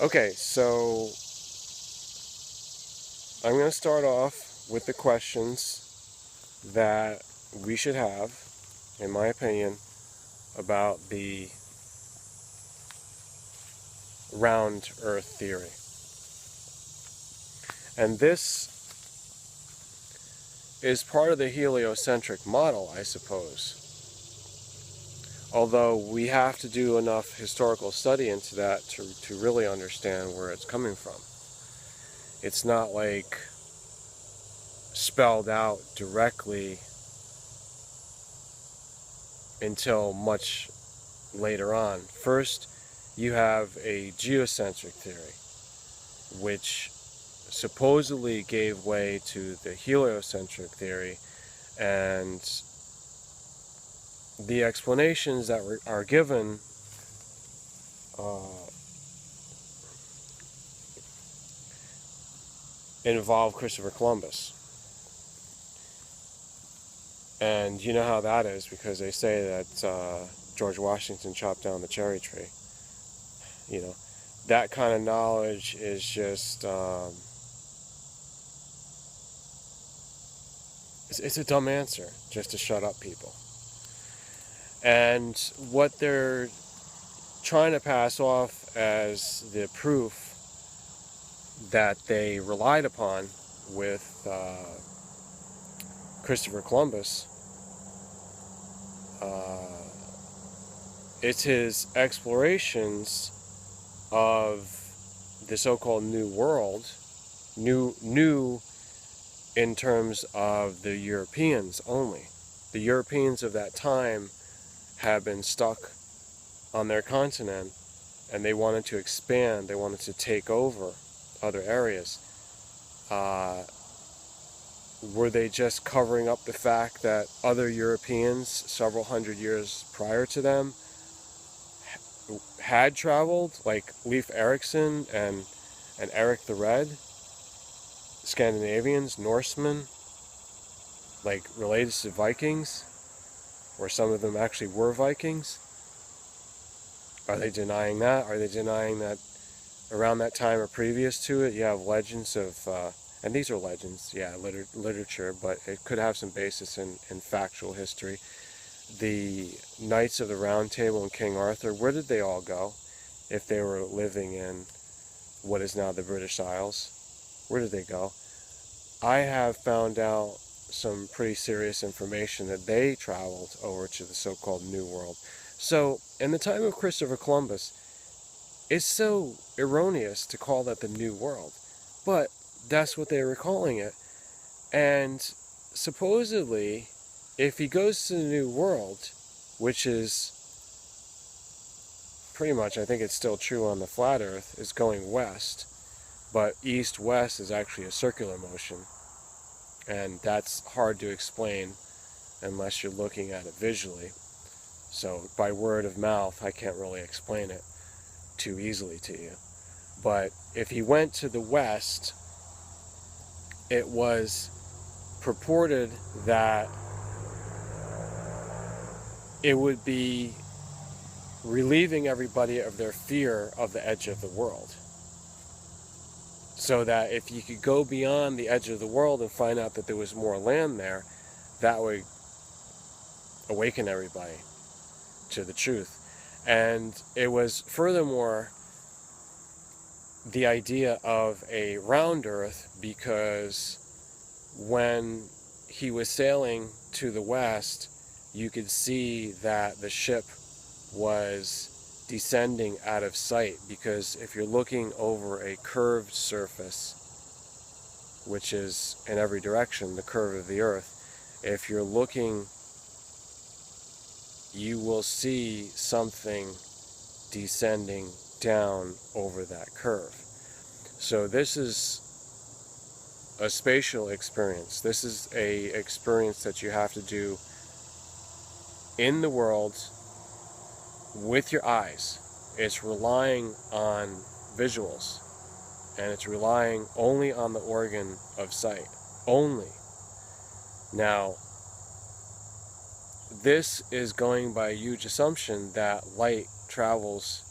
Okay, so I'm going to start off with the questions that we should have, in my opinion, about the round Earth theory. And this is part of the heliocentric model, I suppose. Although we have to do enough historical study into that to really understand where it's coming from. It's not like spelled out directly until much later on. First, you have a geocentric theory, which supposedly gave way to the heliocentric theory, and the explanations that are given involve Christopher Columbus. And you know how that is, because they say that George Washington chopped down the cherry tree. You know, that kind of knowledge is just it's a dumb answer just to shut up people. And what they're trying to pass off as the proof that they relied upon with Christopher Columbus, it's his explorations of the so-called New World, new in terms of the Europeans only. The Europeans of that time had been stuck on their continent, and they wanted to expand, they wanted to take over other areas. Were they just covering up the fact that other Europeans several hundred years prior to them had traveled, like Leif Erikson and Eric the Red, Scandinavians, Norsemen, like related to Vikings, or some of them actually were Vikings? Are they denying that? Are they denying that around that time or previous to it, you have legends of, and these are legends, yeah, literature, but it could have some basis in factual history. The Knights of the Round Table and King Arthur, where did they all go if they were living in what is now the British Isles? Where did they go? I have found out some pretty serious information that they traveled over to the so-called New World. So, in the time of Christopher Columbus, it's so erroneous to call that the New World, but that's what they were calling it. And supposedly, if he goes to the New World, which is pretty much, I think it's still true on the flat Earth, is going west, but east-west is actually a circular motion, and that's hard to explain unless you're looking at it visually. So by word of mouth, I can't really explain it too easily to you. But if he went to the west, it was purported that it would be relieving everybody of their fear of the edge of the world. So that if you could go beyond the edge of the world and find out that there was more land there, that would awaken everybody to the truth. And it was furthermore the idea of a round Earth, because when he was sailing to the west, you could see that the ship was descending out of sight, because if you're looking over a curved surface, which is in every direction the curve of the Earth, if you're looking, you will see something descending down over that curve. So this is a spatial experience. This is a experience that you have to do in the world with your eyes. It's relying on visuals, and it's relying only on the organ of sight. Only. Now, this is going by a huge assumption that light travels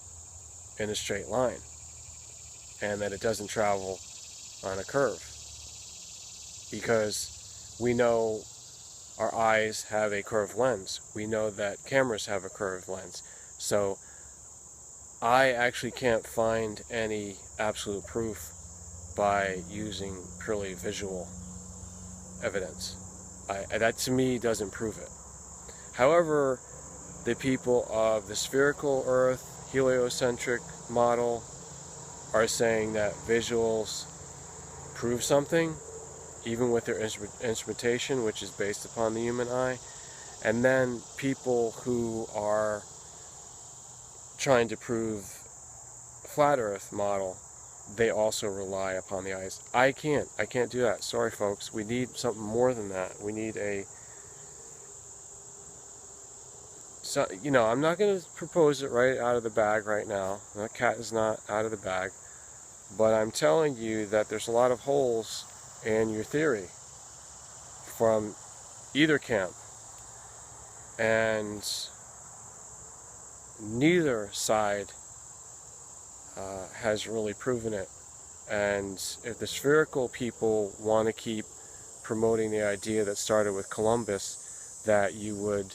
in a straight line. and that it doesn't travel on a curve, because we know our eyes have a curved lens. We know that cameras have a curved lens. So I actually can't find any absolute proof by using purely visual evidence. That to me doesn't prove it. However, the people of the spherical Earth, heliocentric model are saying that visuals prove something, even with their instrumentation, which is based upon the human eye. And then people who are trying to prove flat Earth model, they also rely upon the eyes. I can't do that. Sorry, folks. We need something more than that. We need so, you know, I'm not going to propose it right out of the bag right now. The cat is not out of the bag. But I'm telling you that there's a lot of holes in your theory from either camp. And neither side has really proven it. And if the spherical people want to keep promoting the idea that started with Columbus, that you would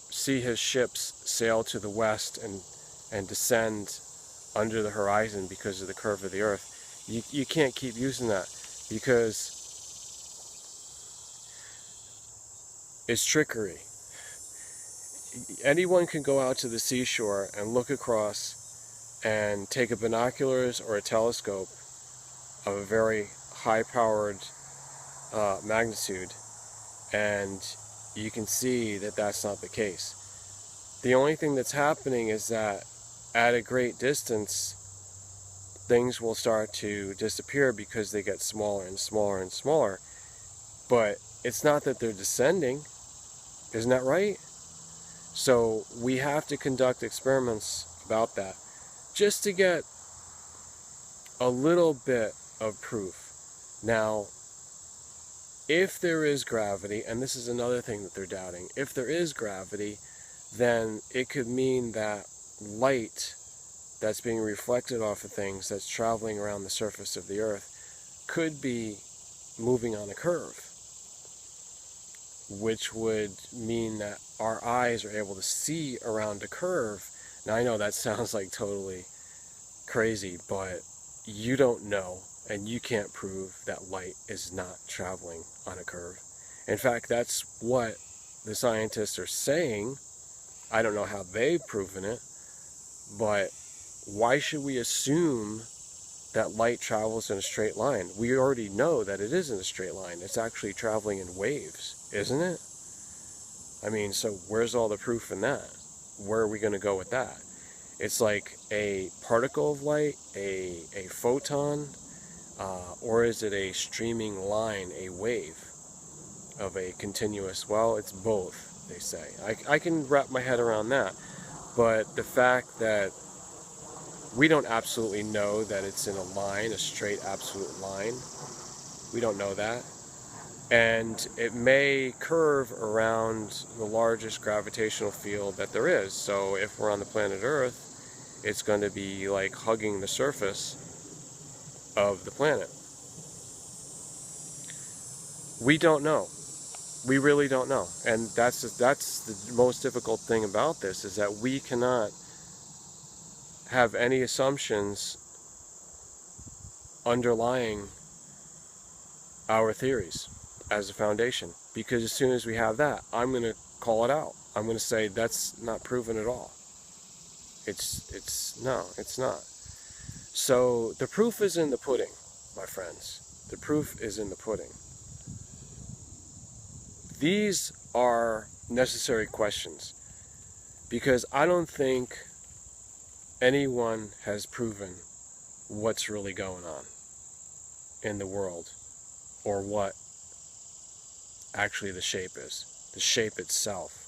see his ships sail to the west and descend under the horizon because of the curve of the Earth, you can't keep using that, because it's trickery. Anyone can go out to the seashore and look across and take a binoculars or a telescope of a very high-powered magnitude, and you can see that that's not the case. The only thing that's happening is that at a great distance, things will start to disappear because they get smaller and smaller and smaller. But it's not that they're descending. Isn't that right? So we have to conduct experiments about that just to get a little bit of proof. Now, if there is gravity, and this is another thing that they're doubting, if there is gravity, then it could mean that light that's being reflected off of things that's traveling around the surface of the Earth could be moving on a curve, which would mean that our eyes are able to see around a curve. Now, I know that sounds like totally crazy, but you don't know, and you can't prove that light is not traveling on a curve. In fact, that's what the scientists are saying. I don't know how they've proven it, but why should we assume that light travels in a straight line? We already know that it isn't a straight line. It's actually traveling in waves, isn't it? I mean, so where's all the proof in that? Where are we going to go with that? It's like a particle of light, a photon, or is it a streaming line, a wave of a continuous? Well, it's both, they say. I can wrap my head around that. But the fact that we don't absolutely know that it's in a line, a straight absolute line, we don't know that. And it may curve around the largest gravitational field that there is. So if we're on the planet Earth, it's going to be like hugging the surface of the planet. We don't know. We really don't know. And that's the most difficult thing about this, is that we cannot have any assumptions underlying our theories as a foundation. Because as soon as we have that, I'm going to call it out. I'm going to say that's not proven at all. No, it's not. So the proof is in the pudding, my friends. The proof is in the pudding. These are necessary questions, because I don't think anyone has proven what's really going on in the world, or what actually the shape is, the shape itself.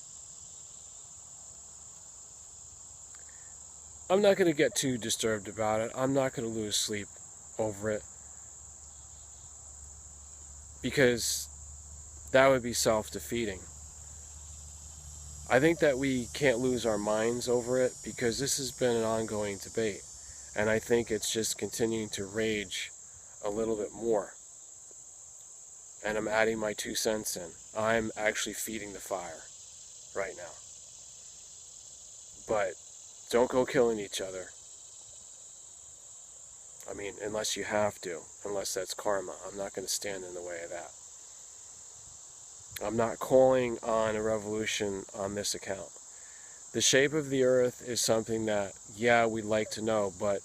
I'm not going to get too disturbed about it. I'm not going to lose sleep over it, because that would be self-defeating. I think that we can't lose our minds over it, because this has been an ongoing debate. And I think it's just continuing to rage a little bit more. And I'm adding my 2 cents in. I'm actually feeding the fire right now. But don't go killing each other. I mean, unless you have to, unless that's karma. I'm not going to stand in the way of that. I'm not calling on a revolution on this account. The shape of the earth is something that, yeah, we'd like to know, but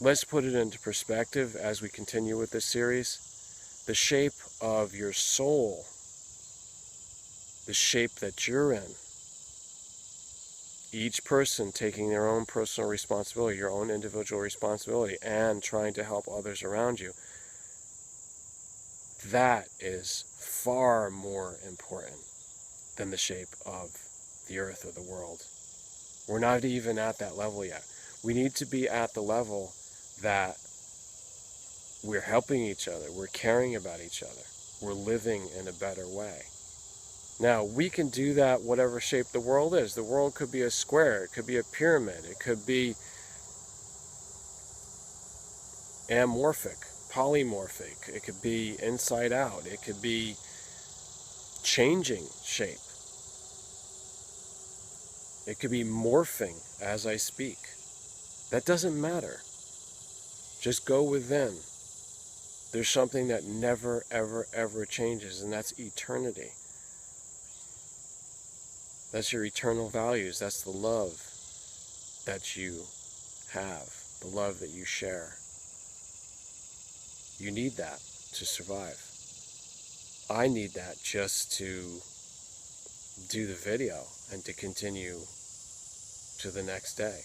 let's put it into perspective as we continue with this series. The shape of your soul, the shape that you're in, each person taking their own personal responsibility, your own individual responsibility, and trying to help others around you, that is far more important than the shape of the earth or the world. We're not even at that level yet. We need to be at the level that we're helping each other, we're caring about each other, we're living in a better way. Now, we can do that whatever shape the world is. The world could be a square, it could be a pyramid, it could be amorphic, polymorphic, it could be inside out, it could be changing shape. It could be morphing as I speak. That doesn't matter. Just go within. There's something that never, ever, ever changes, and that's eternity. That's your eternal values. That's the love that you have, the love that you share. You need that to survive. I need that just to do the video and to continue to the next day.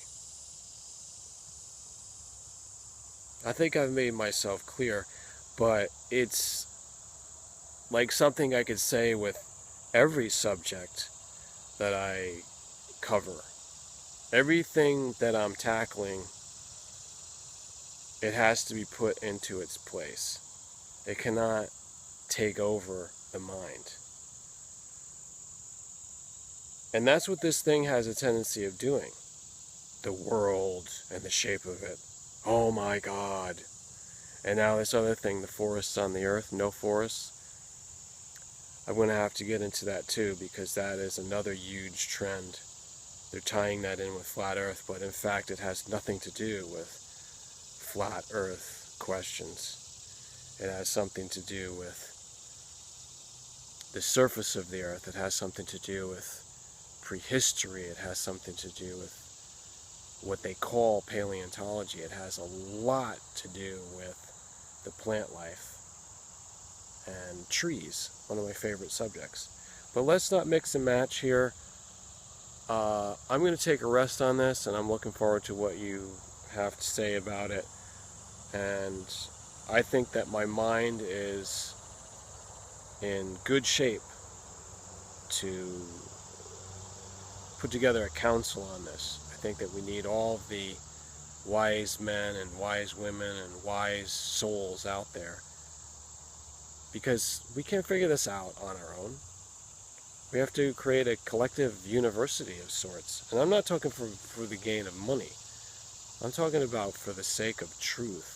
I think I've made myself clear, but it's like something I could say with every subject that I cover. Everything that I'm tackling, it has to be put into its place. It cannot take over the mind. And that's what this thing has a tendency of doing. The world and the shape of it. Oh my God. And now this other thing, the forests on the earth, no forests. I'm going to have to get into that too, because that is another huge trend. They're tying that in with flat earth, but in fact it has nothing to do with flat earth questions. It has something to do with the surface of the earth. It has something to do with prehistory. It has something to do with what they call paleontology. It has a lot to do with the plant life and trees, one of my favorite subjects. But let's not mix and match here. I'm going to take a rest on this, and I'm looking forward to what you have to say about it. And I think that my mind is in good shape to put together a council on this. I think that we need all of the wise men and wise women and wise souls out there, because we can't figure this out on our own. We have to create a collective university of sorts. And I'm not talking for the gain of money. I'm talking about for the sake of truth.